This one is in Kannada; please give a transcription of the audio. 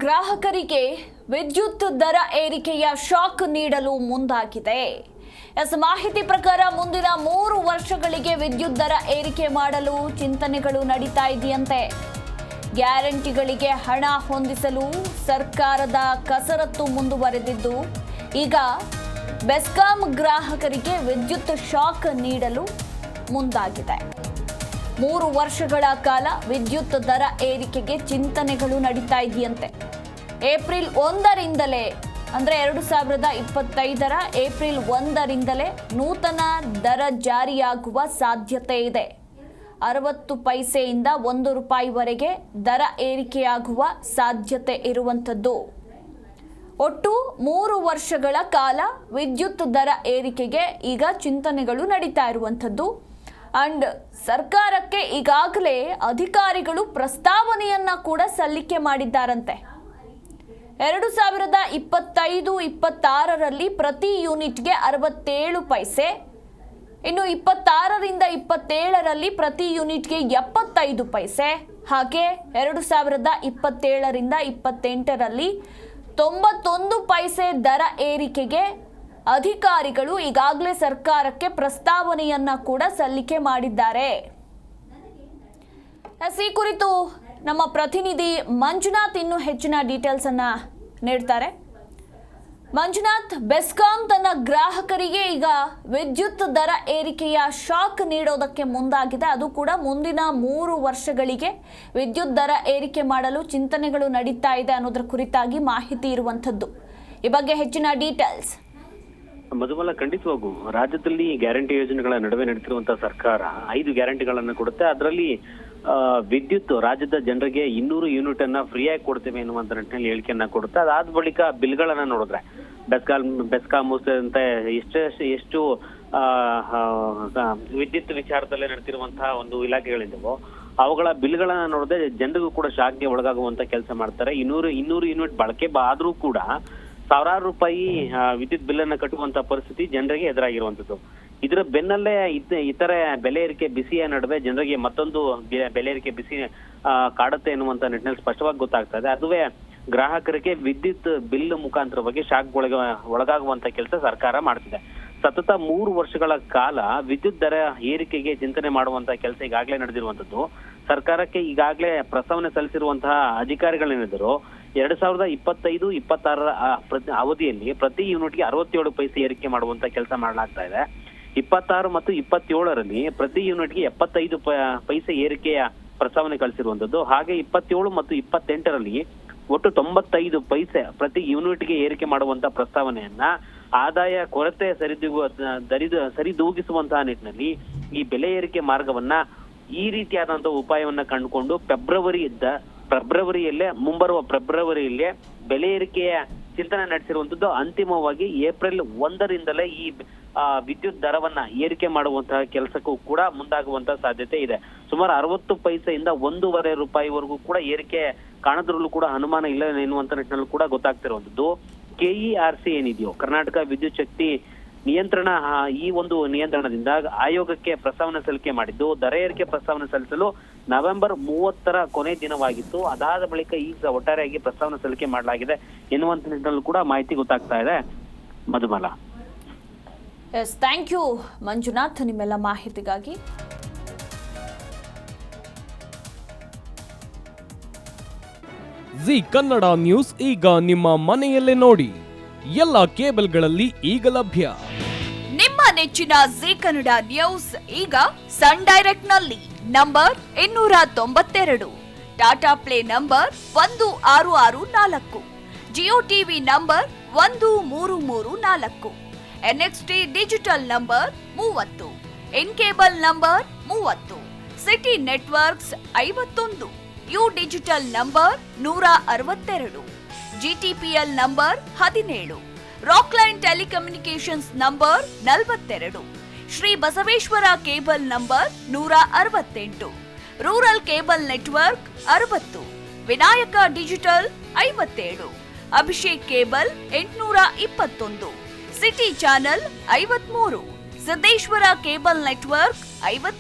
ಗ್ರಾಹಕರಿಗೆ ವಿದ್ಯುತ್ ದರ ಏರಿಕೆಯ ಶಾಕ್ ನೀಡಲು ಮುಂದಾಗಿದೆ. ಮಾಹಿತಿ ಪ್ರಕಾರ ಮುಂದಿನ 3 ವರ್ಷಗಳಿಗೆ ವಿದ್ಯುತ್ ದರ ಏರಿಕೆ ಮಾಡಲು ಚಿಂತನೆಗಳು ನಡೀತಾ ಇದೆಯಂತೆ. ಗ್ಯಾರಂಟಿಗಳಿಗೆ ಹಣ ಹೊಂದಿಸಲು ಸರ್ಕಾರದ ಕಸರತ್ತು ಮುಂದುವರೆದಿದ್ದು, ಈಗ ಬೆಸ್ಕಾಂ ಗ್ರಾಹಕರಿಗೆ ವಿದ್ಯುತ್ ಶಾಕ್ ನೀಡಲು ಮುಂದಾಗಿದೆ. 3 ವರ್ಷಗಳ ಕಾಲ ವಿದ್ಯುತ್ ದರ ಏರಿಕೆಗೆ ಚಿಂತನೆಗಳು ನಡೀತಾ ಇದೆಯಂತೆ. ಏಪ್ರಿಲ್ 1ರಿಂದಲೇ ಅಂದರೆ 2025ರ ಏಪ್ರಿಲ್ 1ರಿಂದಲೇ ನೂತನ ದರ ಜಾರಿಯಾಗುವ ಸಾಧ್ಯತೆ ಇದೆ. 60 ಪೈಸೆಯಿಂದ ₹1ವರೆಗೆ ದರ ಏರಿಕೆಯಾಗುವ ಸಾಧ್ಯತೆ ಇರುವಂಥದ್ದು. ಒಟ್ಟು 3 ವರ್ಷಗಳ ಕಾಲ ವಿದ್ಯುತ್ ದರ ಏರಿಕೆಗೆ ಈಗ ಚಿಂತನೆಗಳು ನಡೀತಾ ಇರುವಂಥದ್ದು. ಅಂಡ್ ಸರ್ಕಾರಕ್ಕೆ ಈಗಾಗಲೇ ಅಧಿಕಾರಿಗಳು ಪ್ರಸ್ತಾವನೆಯನ್ನ ಕೂಡ ಸಲ್ಲಿಕೆ ಮಾಡಿದ್ದಾರಂತೆ. 2025-26ರಲ್ಲಿ ಪ್ರತಿ ಯೂನಿಟ್ಗೆ 67 ಪೈಸೆ, ಇನ್ನು 26ರಿಂದ 27ರಲ್ಲಿ ಪ್ರತಿ ಯೂನಿಟ್ಗೆ 75 ಪೈಸೆ, ಹಾಗೆ 2027ರಿಂದ 28ರಲ್ಲಿ 91 ಪೈಸೆ ದರ ಏರಿಕೆಗೆ ಅಧಿಕಾರಿಗಳು ಈಗಾಗಲೇ ಸರ್ಕಾರಕ್ಕೆ ಪ್ರಸ್ತಾವನೆಯನ್ನ ಕೂಡ ಸಲ್ಲಿಕೆ ಮಾಡಿದ್ದಾರೆ. ಈ ಕುರಿತು ನಮ್ಮ ಪ್ರತಿನಿಧಿ ಮಂಜುನಾಥ್ ಇನ್ನೂ ಹೆಚ್ಚಿನ ಡೀಟೇಲ್ಸ್ ಅನ್ನ ನೀಡ್ತಾರೆ. ಮಂಜುನಾಥ್, ಬೆಸ್ಕಾಂ ತನ್ನ ಗ್ರಾಹಕರಿಗೆ ಈಗ ವಿದ್ಯುತ್ ದರ ಏರಿಕೆಯ ಶಾಕ್ ನೀಡೋದಕ್ಕೆ ಮುಂದಾಗಿದೆ. ಅದು ಕೂಡ ಮುಂದಿನ 3 ವರ್ಷಗಳಿಗೆ ವಿದ್ಯುತ್ ದರ ಏರಿಕೆ ಮಾಡಲು ಚಿಂತನೆಗಳು ನಡೀತಾ ಇದೆ ಅನ್ನೋದ್ರ ಕುರಿತಾಗಿ ಮಾಹಿತಿ ಇರುವಂಥದ್ದು. ಈ ಬಗ್ಗೆ ಹೆಚ್ಚಿನ ಡೀಟೇಲ್ಸ್. ಮಧುಮಲ, ಖಂಡಿತವಾಗೂ ರಾಜ್ಯದಲ್ಲಿ ಗ್ಯಾರಂಟಿ ಯೋಜನೆಗಳ ನಡುವೆ ನಡೆಸಿರುವಂತಹ ಸರ್ಕಾರ 5 ಗ್ಯಾರಂಟಿಗಳನ್ನು ಕೊಡುತ್ತೆ. ಅದರಲ್ಲಿ ವಿದ್ಯುತ್ ರಾಜ್ಯದ ಜನರಿಗೆ 200 ಯೂನಿಟ್ ಅನ್ನ ಫ್ರೀಯಾಗಿ ಕೊಡ್ತೇವೆ ಎನ್ನುವಂತ ನಿಟ್ಟಿನಲ್ಲಿ ಹೇಳಿಕೆಯನ್ನ ಕೊಡುತ್ತೆ. ಅದಾದ ಬಳಿಕ ಬಿಲ್ಗಳನ್ನ ನೋಡಿದ್ರೆ ಬೆಸ್ಕಾಂ ಅಂತ ಎಷ್ಟು ವಿದ್ಯುತ್ ವಿಚಾರದಲ್ಲಿ ನಡೆಸಿರುವಂತಹ ಒಂದು ಇಲಾಖೆಗಳಿದ್ದವೋ ಅವುಗಳ ಬಿಲ್ಗಳನ್ನ ನೋಡಿದ್ರೆ ಜನರಿಗೂ ಕೂಡ ಶಾಕ್ಗೆ ಒಳಗಾಗುವಂತ ಕೆಲಸ ಮಾಡ್ತಾರೆ. 200 ಯೂನಿಟ್ ಬಳಕೆ ಆದ್ರೂ ಕೂಡ ಸಾವಿರಾರು ರೂಪಾಯಿ ವಿದ್ಯುತ್ ಬಿಲ್ ಅನ್ನ ಕಟ್ಟುವಂತ ಪರಿಸ್ಥಿತಿ ಜನರಿಗೆ ಎದುರಾಗಿರುವಂತದ್ದು. ಇದರ ಬೆನ್ನಲ್ಲೇ ಇತರೆ ಬೆಲೆ ಏರಿಕೆ ಬಿಸಿಯ ನಡುವೆ ಜನರಿಗೆ ಮತ್ತೊಂದು ಬೆಲೆ ಏರಿಕೆ ಬಿಸಿ ಕಾಡುತ್ತೆ ಎನ್ನುವಂತ ನಿಟ್ಟಿನಲ್ಲಿ ಸ್ಪಷ್ಟವಾಗಿ ಗೊತ್ತಾಗ್ತಾ ಇದೆ. ಅದುವೇ ಗ್ರಾಹಕರಿಗೆ ವಿದ್ಯುತ್ ಬಿಲ್ ಮುಖಾಂತರವಾಗಿ ಶಾಕ್ ಒಳಗಾಗುವಂತ ಕೆಲಸ ಸರ್ಕಾರ ಮಾಡ್ತಿದೆ. ಸತತ 3 ವರ್ಷಗಳ ಕಾಲ ವಿದ್ಯುತ್ ದರ ಏರಿಕೆಗೆ ಚಿಂತನೆ ಮಾಡುವಂತ ಕೆಲಸ ಈಗಾಗಲೇ ನಡೆದಿರುವಂತದ್ದು. ಸರ್ಕಾರಕ್ಕೆ ಈಗಾಗಲೇ ಪ್ರಸ್ತಾವನೆ ಸಲ್ಲಿಸಿರುವಂತಹ ಅಧಿಕಾರಿಗಳೇನಿದ್ರು 2025-26ರ ಅವಧಿಯಲ್ಲಿ ಪ್ರತಿ ಯೂನಿಟ್ಗೆ 67 ಪೈಸೆ ಏರಿಕೆ ಮಾಡುವಂತ ಕೆಲಸ ಮಾಡಲಾಗ್ತಾ ಇದೆ. 26 ಮತ್ತು 27ರಲ್ಲಿ ಪ್ರತಿ ಯೂನಿಟ್ಗೆ 75 ಪೈಸೆ ಏರಿಕೆಯ ಪ್ರಸ್ತಾವನೆ ಕಳಿಸಿರುವಂತದ್ದು. ಹಾಗೆ 27 ಮತ್ತು 28ರಲ್ಲಿ ಒಟ್ಟು 95 ಪೈಸೆ ಪ್ರತಿ ಯೂನಿಟ್ಗೆ ಏರಿಕೆ ಮಾಡುವಂತ ಪ್ರಸ್ತಾವನೆಯನ್ನ ಆದಾಯ ಕೊರತೆ ಸರಿದೂಗಿಸುವಂತಹ ನಿಟ್ಟಿನಲ್ಲಿ ಈ ಬೆಲೆ ಏರಿಕೆ ಮಾರ್ಗವನ್ನ ಈ ರೀತಿಯಾದಂತಹ ಉಪಾಯವನ್ನ ಕಂಡುಕೊಂಡು ಮುಂಬರುವ ಫೆಬ್ರವರಿಯಲ್ಲೇ ಬೆಲೆ ಏರಿಕೆಯ ಚಿಂತನೆ ನಡೆಸಿರುವಂತದ್ದು. ಅಂತಿಮವಾಗಿ ಏಪ್ರಿಲ್ 1ರಿಂದಲೇ ಈ ವಿದ್ಯುತ್ ದರವನ್ನ ಏರಿಕೆ ಮಾಡುವಂತಹ ಕೆಲಸಕ್ಕೂ ಕೂಡ ಮುಂದಾಗುವಂತಹ ಸಾಧ್ಯತೆ ಇದೆ. ಸುಮಾರು 60 ಪೈಸೆಯಿಂದ ₹1.5ವರೆಗೂ ಕೂಡ ಏರಿಕೆ ಕಾಣದ್ರಲ್ಲೂ ಕೂಡ ಅನುಮಾನ ಇಲ್ಲ ಎನ್ನುವಂತ ನಿಟ್ಟಿನಲ್ಲೂ ಕೂಡ ಗೊತ್ತಾಗ್ತಿರುವಂತದ್ದು. KERC ಏನಿದೆಯೋ, ಕರ್ನಾಟಕ ವಿದ್ಯುತ್ ಶಕ್ತಿ ನಿಯಂತ್ರಣ, ಈ ಒಂದು ನಿಯಂತ್ರಣದಿಂದ ಆಯೋಗಕ್ಕೆ ಪ್ರಸ್ತಾವನೆ ಸಲ್ಲಿಕೆ ಮಾಡಿದ್ದು. ದರ ಏರಿಕೆ ಪ್ರಸ್ತಾವನೆ ಸಲ್ಲಿಸಲು ನವೆಂಬರ್ 30ರ ಕೊನೆ ದಿನವಾಗಿತ್ತು. ಅದಾದ ಬಳಿಕ ಈಗ ಒಟ್ಟಾರೆಯಾಗಿ ಪ್ರಸ್ತಾವನೆ ಸಲ್ಲಿಕೆ ಮಾಡಲಾಗಿದೆ ಎನ್ನುವಂತ ನಿಟ್ಟಿನಲ್ಲೂ ಕೂಡ ಮಾಹಿತಿ ಗೊತ್ತಾಗ್ತಾ ಇದೆ. Madhumala. S, thank you Manjunath ನಿಮ್ಮೆಲ್ಲ ಮಾಹಿತಿಗಾಗಿ. ಜಿ ಕನ್ನಡ ನ್ಯೂಸ್ ಈಗ ನಿಮ್ಮ ಮನೆಯಲ್ಲೇ ನೋಡಿ. ಎಲ್ಲ ಕೇಬಲ್ಗಳಲ್ಲಿ ಈಗ ಲಭ್ಯ. ನಿಮ್ಮ ನೆಚ್ಚಿನ ಜಿ ಕನ್ನಡ ನ್ಯೂಸ್ ಈಗ ಸನ್ ಡೈರೆಕ್ಟ್ ನಲ್ಲಿ number 292, Tata play number 1664, Jio TV number 1334, NXT digital number 30, in cable number 30, city networks 51, U digital number 162, GTPL number 17, Rockline telecommunications number 42, Shri Basaveshwara cable number 168, rural cable network 60, Vinayaka digital 57, Abhishek cable 821, city channel 53, Siddeshwara cable network 54.